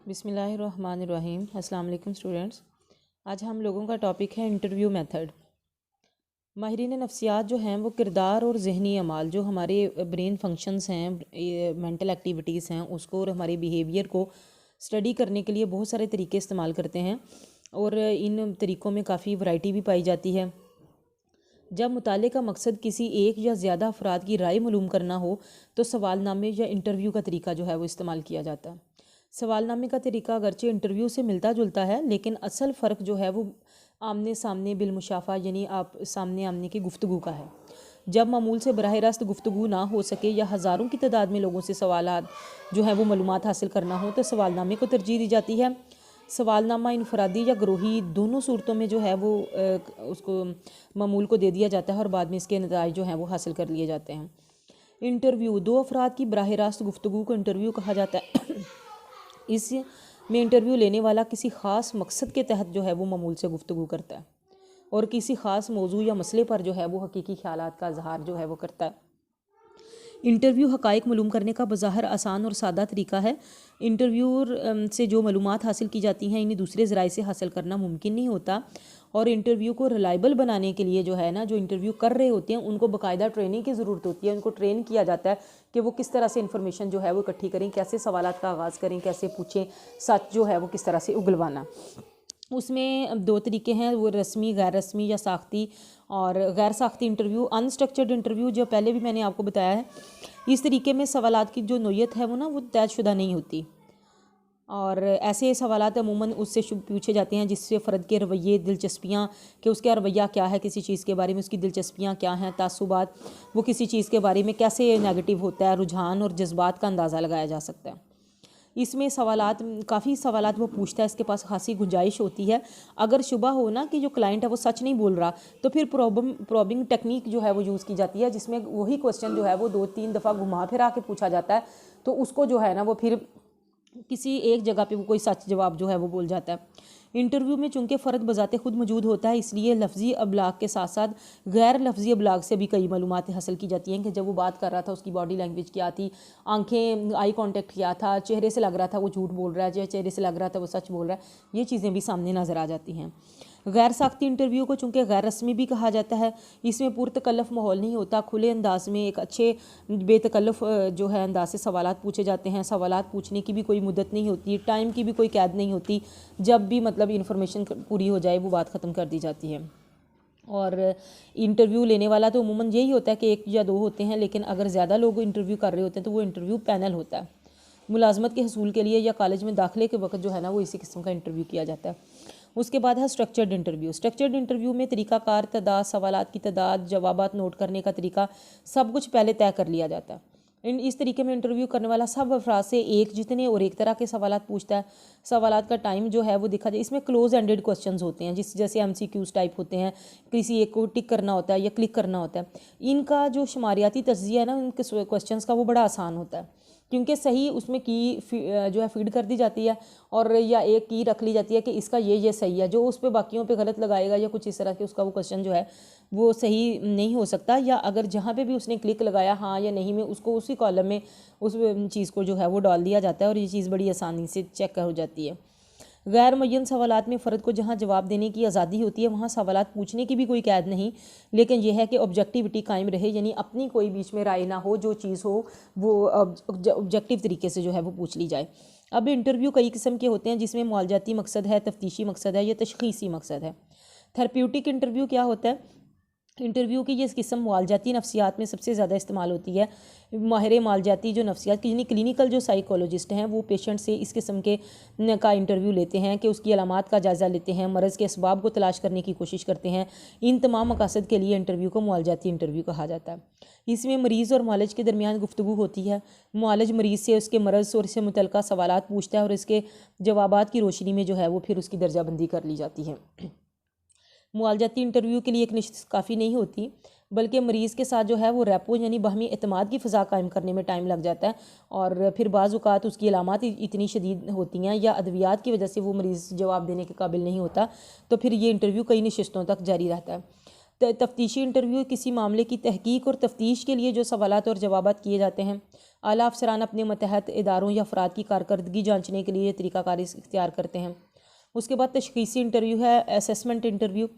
बिस्मिल्लाहिर्रहमानिर्रहीम। अस्सलाम वालेकुम स्टूडेंट्स। आज हम लोगों का टॉपिक है इंटरव्यू मेथड। माहिरीन नफ्सियात जो हैं वो किरदार और जहनी अमाल जो हमारे ब्रेन फंक्शंस हैं, मेंटल एक्टिविटीज़ हैं, उसको और हमारे बिहेवियर को स्टडी करने के लिए बहुत सारे तरीके इस्तेमाल करते हैं और इन तरीक़ों में काफ़ी वैरायटी भी पाई जाती है। जब मुताले का मकसद किसी एक या ज़्यादा अफराद की राय मालूम करना हो तो सवालनामे या इंटरव्यू का तरीका जो है वो इस्तेमाल किया जाता है। सवालनामे का तरीका अगरचे इंटरव्यू से मिलता जुलता है, लेकिन असल फ़र्क जो है वो आमने सामने बिलमुशाफा यानी आप सामने आमने की गुफ्तगू का है। जब मामूल से बराह रास्त गुफ्तगू ना हो सके या हज़ारों की तादाद में लोगों से सवालात जो है वो मालूमात हासिल करना हो तो सवालनामे को तरजीह दी जाती है। सवालनामा इनफरादी या ग्रोही दोनों सूरतों में जो है वो उसको मामूल को दे दिया जाता है और बाद में इसके नताइज जो हैं वो हासिल कर लिए जाते हैं। इंटरव्यू दो अफराद की बराह रास्त गुफ्तगू को इंटरव्यू कहा जाता है। इस में इंटरव्यू लेने वाला किसी ख़ास मकसद के तहत जो है वो मामूल से गुफ्तगू करता है और किसी ख़ास मौजू या मसले पर जो है वो हकीकी ख्यालात का इजहार जो है वो करता है। इंटरव्यू हक़ाइक़ मालूम करने का बज़ाहिर आसान और सादा तरीका है। इंटरव्यूअर से जो मालूमात हासिल की जाती हैं इन्हें दूसरे ज़राए से हासिल करना मुमकिन नहीं होता और इंटरव्यू को रिलायबल बनाने के लिए जो है ना, जो इंटरव्यू कर रहे होते हैं उनको बाकायदा ट्रेनिंग की ज़रूरत होती है। उनको ट्रेन किया जाता है कि वो किस तरह से इन्फॉर्मेशन जो है वो इकट्ठी करें, कैसे सवालात का आगाज़ करें, कैसे पूछें, सच जो है वो किस तरह से उगलवाना। उसमें दो तरीके हैं, वो रस्मी, गैर रस्मी या साख्ती। और गैर साख्ती इंटरव्यू, अनस्ट्रक्चर्ड इंटरव्यू, जो पहले भी मैंने आपको बताया है, इस तरीके में सवालात की जो नोयत है वो ना वो तयशुदा नहीं होती और ऐसे सवालात अमूमन उससे पूछे जाते हैं जिससे फ़र्द के रवैये, दिलचस्पियाँ, कि उसका रवैया क्या है किसी चीज़ के बारे में, उसकी दिलचस्पियाँ क्या हैं, तासुबात, वो किसी चीज़ के बारे में कैसे नेगेटिव होता है, रुझान और जज्बात का अंदाज़ा लगाया जा सकता है। इसमें काफ़ी सवालात वो पूछता है, इसके पास खासी गुंजाइश होती है। अगर शुबा हो ना कि जो क्लाइंट है वो सच नहीं बोल रहा तो फिर प्रॉबिंग टेक्निक जो है वो यूज़ की जाती है, जिसमें वही क्वेश्चन जो है वो 2-3 दफ़ा घुमा फिरा के पूछा जाता है तो उसको जो है ना वो फिर किसी एक जगह पे वो कोई सच जवाब जो है वो बोल जाता है। इंटरव्यू में चूंकि फ़र्द बजाते खुद मौजूद होता है, इसलिए लफ्ज़ी अबलाग के साथ साथ गैर लफ्ज़ी अबलाग से भी कई मालूमात हासिल की जाती हैं कि जब वो बात कर रहा था उसकी बॉडी लैंग्वेज क्या थी, आंखें, आई कांटेक्ट क्या था, चेहरे से लग रहा था वो झूठ बोल रहा है या चेहरे से लग रहा था वो सच बोल रहा है, ये चीज़ें भी सामने नज़र आ जाती हैं। गैर साख्ती इंटरव्यू को चूँकि गैर रस्मी भी कहा जाता है, इसमें पुरतकल्लफ माहौल नहीं होता, खुले अंदाज में एक अच्छे बेतकल्लफ जो है अंदाज से सवालात पूछे जाते हैं। सवालात पूछने की भी कोई मुद्दत नहीं होती, टाइम की भी कोई कैद नहीं होती, जब भी मतलब इन्फॉर्मेशन पूरी हो जाए वो बात ख़त्म कर दी जाती है। और इंटरव्यू लेने वाला तो अमूमन यही होता है कि एक या दो होते हैं, लेकिन अगर ज़्यादा लोग इंटरव्यू कर रहे होते हैं तो वो इंटरव्यू पैनल होता है। मुलाजमत के हसूल के लिए या कॉलेज में दाखिले के वक्त जो है ना वो इसी किस्म का इंटरव्यू किया जाता है। उसके बाद है स्ट्रक्चर्ड इंटरव्यू। स्ट्रक्चर्ड इंटरव्यू में तरीक़ाकार, तादाद, सवालात की तादाद, जवाबात नोट करने का तरीका, सब कुछ पहले तय कर लिया जाता है। इस तरीके में इंटरव्यू करने वाला सब अफराद से एक जितने और एक तरह के सवालात पूछता है। सवालात का टाइम जो है वो देखा जाए, इसमें क्लोज एंडेड क्वेश्चंस होते हैं, जैसे MCQs टाइप होते हैं, किसी एक को टिक करना होता है या क्लिक करना होता है। इनका जो शुमारियाती तज्ज़िया है ना उनके क्वेश्चंस का, वो बड़ा आसान होता है क्योंकि सही उसमें की जो है फीड कर दी जाती है और या एक की रख ली जाती है कि इसका ये सही है, जो उस पर बाकियों पे गलत लगाएगा या कुछ इस तरह के उसका वो क्वेश्चन जो है वो सही नहीं हो सकता, या अगर जहाँ पे भी उसने क्लिक लगाया हाँ या नहीं में उसको उसी कॉलम में उस चीज़ को जो है वो डाल दिया जाता है और ये चीज़ बड़ी आसानी से चेक हो जाती है। गैर मुअय्यन सवालात में फ़र्द को जहाँ जवाब देने की आज़ादी होती है वहाँ सवालात पूछने की भी कोई कैद नहीं, लेकिन यह है कि ऑब्जेक्टिविटी कायम रहे, यानी अपनी कोई बीच में राय ना हो, जो चीज़ हो वो ऑब्जेक्टिव तरीके से जो है वो पूछ ली जाए। अब इंटरव्यू कई किस्म के होते हैं, जिसमें मुआलजाती मकसद है, तफ्तीशी मकसद है या तशख़ीसी मकसद है। थेरेप्यूटिक इंटरव्यू क्या होता है? इंटरव्यू की ये किस्म मुआलजाती नफ्सियात में सबसे ज़्यादा इस्तेमाल होती है। माहिर मुआलजाती जो नफ्सियात यानी क्लिनिकल जो साइकोलॉजिस्ट हैं वो पेशेंट से इस किस्म के का इंटरव्यू लेते हैं कि उसकी अलामात का जायज़ा लेते हैं, मरज़ के असबाब को तलाश करने की कोशिश करते हैं। इन तमाम मकासद के लिए इंटरव्यू को मुआलजाती इंटरव्यू कहा जाता है। इसमें मरीज़ और मुआलिज के दरमियान गुफ्तगू होती है। मुआलिज मरीज़ से उसके मरज़ और इससे मुतल्लिक़ सवालात पूछता है और इसके जवाबात की रोशनी में जो है वो फिर उसकी दर्जाबंदी कर ली जाती है। मुआलजाती इंटरव्यू के लिए एक निश्चित काफ़ी नहीं होती, बल्कि मरीज़ के साथ जो है वो रैपो यानी बाहमी एतमाद की फ़िज़ा कायम करने में टाइम लग जाता है और फिर बाज़ औक़ात उसकी अलामात इतनी शदीद होती हैं या अद्वियात की वजह से वो मरीज़ जवाब देने के काबिल नहीं होता, तो फिर ये इंटरव्यू कई नशिस्तों तक जारी रहता है। तफ्तीशी इंटरव्यू किसी मामले की तहकीक और तफ्तीश के लिए जो सवालात और जवाबात किए जाते हैं। आला अफसरान अपने मतहत इदारों या अफराद की कारकर्दगी जांचने के लिए तरीक़ाकार इख्तियार करते हैं। उसके बाद तशख़ीसी इंटरव्यू है, असेसमेंट इंटरव्यू।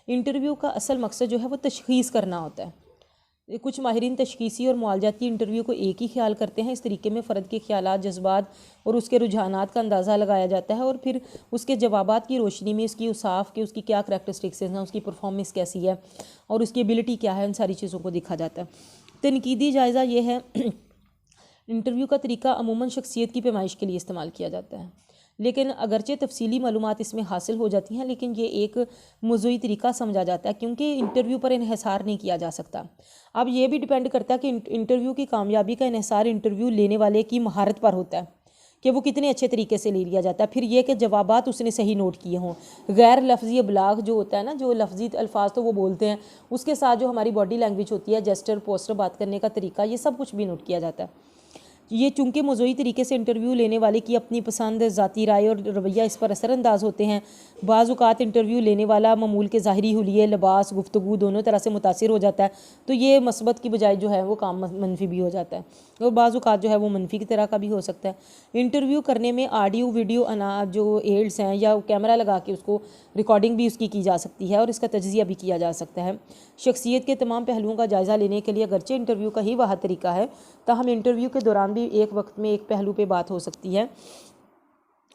इंटरव्यू का असल मकसद जो है वो तशख़ीस करना होता है। कुछ माहिरीन तशख़ीसी और मुआलजाती इंटरव्यू को एक ही ख्याल करते हैं। इस तरीके में फ़र्द के ख़यालात, जज्बात और उसके रुझानात का अंदाज़ा लगाया जाता है और फिर उसके जवाबात की रोशनी में उसकी उसाफ़ के उसकी क्या करैक्टरिस्टिक्स हैं, उसकी परफॉर्मेंस कैसी है और उसकी एबिलिटी क्या है, उन सारी चीज़ों को देखा जाता है। तनकीदी जायज़ा ये है इंटरव्यू का तरीका अमूमन शख्सियत की पैमाइश के लिए इस्तेमाल किया जाता है, लेकिन अगरचे तफसीली मालूमात इसमें हासिल हो जाती हैं, लेकिन ये एक मौज़ूई तरीका समझा जाता है क्योंकि इंटरव्यू पर इन्हिसार नहीं किया जा सकता। अब ये भी डिपेंड करता है कि इंटरव्यू की कामयाबी का इन्हिसार इंटरव्यू लेने वाले की महारत पर होता है कि वो कितने अच्छे तरीके से ले लिया जाता है। फिर ये कि जवाबात उसने सही नोट किए हों, गैर लफ्ज़ी अबलाग जो होता है ना, जो लफ्ज़ी अल्फाज तो वो बोलते हैं, उसके साथ जो हमारी बॉडी लैंग्वेज होती है, जेस्टर, पोस्टर, बात करने का तरीका, ये सब कुछ भी नोट किया जाता है। ये चूँकि मौज़ूई तरीके से इंटरव्यू लेने वाले की अपनी पसंद, ज़ाती राय और रवैया इस पर असरअंदाज होते हैं। बाज़ औक़ात इंटरव्यू लेने वाला मामूल के ज़ाहिरी हुलिये, लिबास, गुफ्तगू दोनों तरह से मुतासिर हो जाता है, तो ये मस्बत की बजाय जो है वो काम मनफी भी हो जाता है और बाज़ औक़ात जो है वो मनफी की तरह का भी हो सकता है। इंटरव्यू करने में ऑडियो वीडियो जो एड्स हैं या कैमरा लगा के उसको रिकॉर्डिंग भी उसकी की जा सकती है और इसका तज्ज़िया भी किया जा सकता है। शख्सियत के तमाम पहलुओं का जायज़ा लेने के लिए अगरचे इंटरव्यू का ही वाहिद तरीका है, ताहम इंटरव्यू के दौरान भी एक वक्त में एक पहलू पे बात हो सकती है।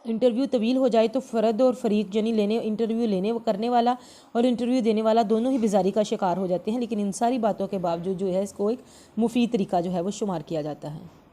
इंटरव्यू तवील हो जाए तो फ़र्द और फरीक यानी इंटरव्यू लेने करने वाला और इंटरव्यू देने वाला दोनों ही बेजारी का शिकार हो जाते हैं, लेकिन इन सारी बातों के बावजूद जो है इसको एक मुफीद तरीका जो है वो शुमार किया जाता है।